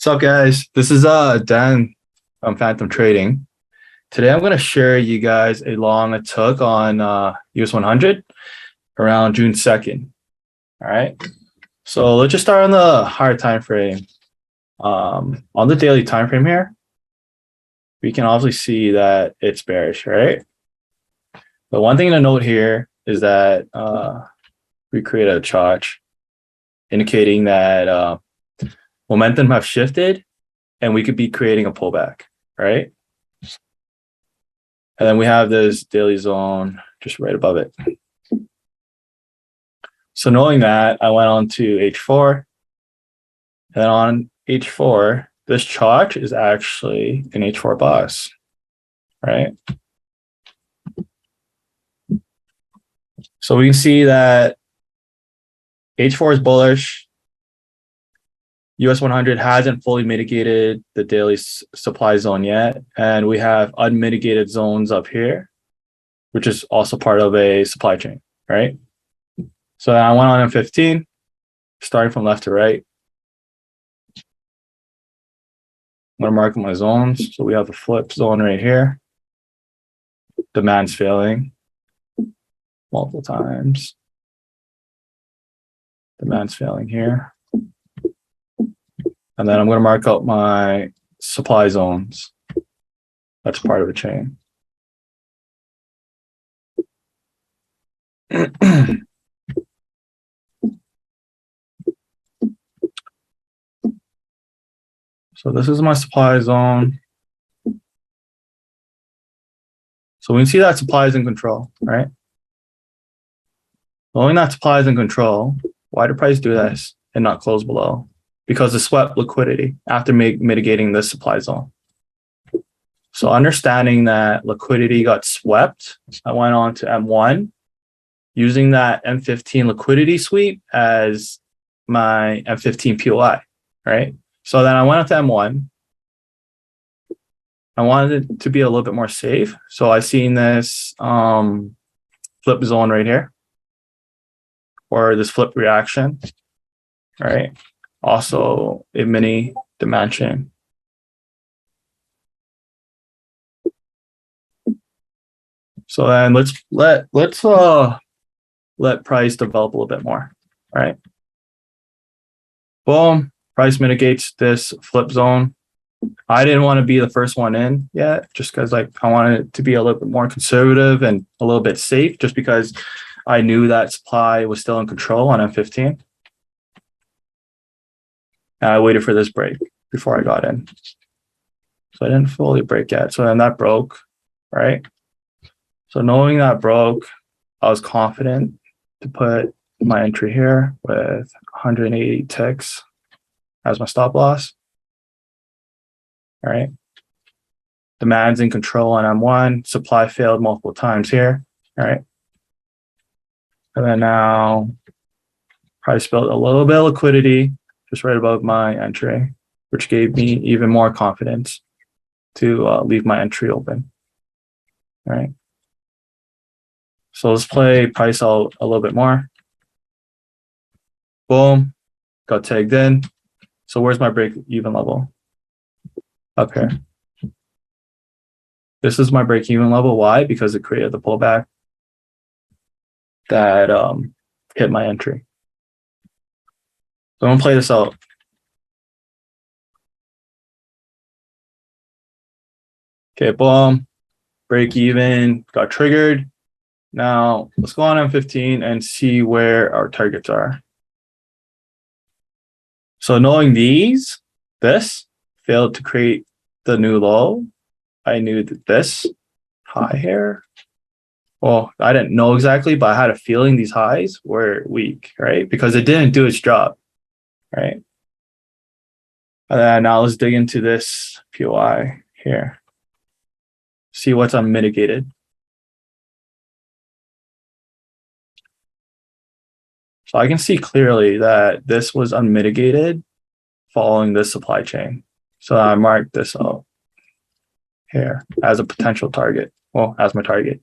What's up, guys? This is Dan from Phantom Trading. Today, I'm going to share you guys a long I took on US100 around June 2nd. All right. So let's just start on the higher time frame. On the daily time frame here, we can obviously see that it's bearish, right? But one thing to note here is that we created a chart indicating that momentum have shifted and we could be creating a pullback, right? And then we have this daily zone just right above it. So knowing that, I went on to H4. And on H4, this chart is actually an H4 box, right? So we can see that H4 is bullish. US100 hasn't fully mitigated the daily supply zone yet. And we have unmitigated zones up here, which is also part of a supply chain, right? So I went on M15, starting from left to right. I'm going to mark my zones. So we have the flip zone right here. Demand's failing multiple times. Demand's failing here. And then I'm going to mark out my supply zones. That's part of the chain. So this is my supply zone. So we can see that supply is in control, right? Knowing that supply is in control, why did price do this and not close below? Because it swept liquidity after mitigating this supply zone. So understanding that liquidity got swept, I went on to M1 using that M15 liquidity sweep as my M15 POI, right? So then I went up to M1. I wanted it to be a little bit more safe. So I seen this flip zone right here, or this flip reaction, right? Also a mini dimension. So then let's let price develop a little bit more, right? Boom. Price mitigates this flip zone. I didn't want to be the first one in yet, just because I wanted it to be a little bit more conservative and a little bit safe, just because I knew that supply was still in control on M15. And I waited for this break before I got in. So I didn't fully break yet. So then that broke, right? So knowing that broke, I was confident to put my entry here with 180 ticks as my stop loss. All right. Demand's in control on M1. Supply failed multiple times here. All right. And then now price built a little bit of liquidity just right above my entry, which gave me even more confidence to leave my entry open. All right. So let's play price out a little bit more. Boom. Got tagged in. So where's my break even level? Up here. This is my break even level. Why? Because it created the pullback that hit my entry. So I'm gonna play this out. Okay, boom. Break even, got triggered. Now let's go on M15 and see where our targets are. So knowing this failed to create the new low, I knew that this high here, well, I didn't know exactly, but I had a feeling these highs were weak, right? Because it didn't do its job, right? And then now let's dig into this POI here. See what's unmitigated. So I can see clearly that this was unmitigated following this supply chain. So I marked this out here as a potential target. Well, as my target.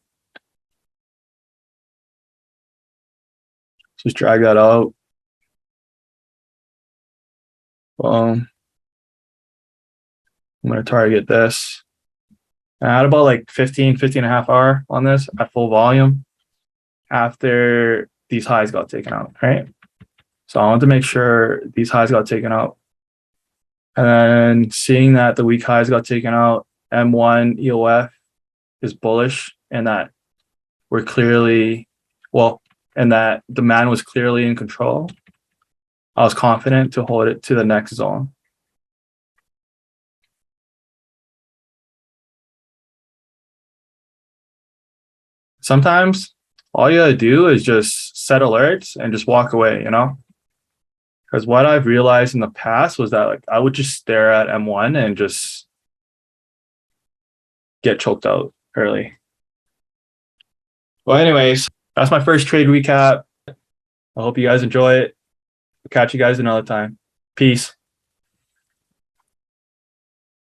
Just drag that out. Boom. I'm going to target this. And I had about like 15 and a half hour on this at full volume after these highs got taken out, right? So I want to make sure these highs got taken out. And then seeing that the weak highs got taken out, M1 EOF is bullish, and that we're clearly, well, and that demand was clearly in control. I was confident to hold it to the next zone. Sometimes all you gotta do is just set alerts and just walk away, you know? Because what I've realized in the past was that like I would just stare at M1 and just get choked out early. Well, anyways, that's my first trade recap. I hope you guys enjoy it. I'll catch you guys another time. Peace.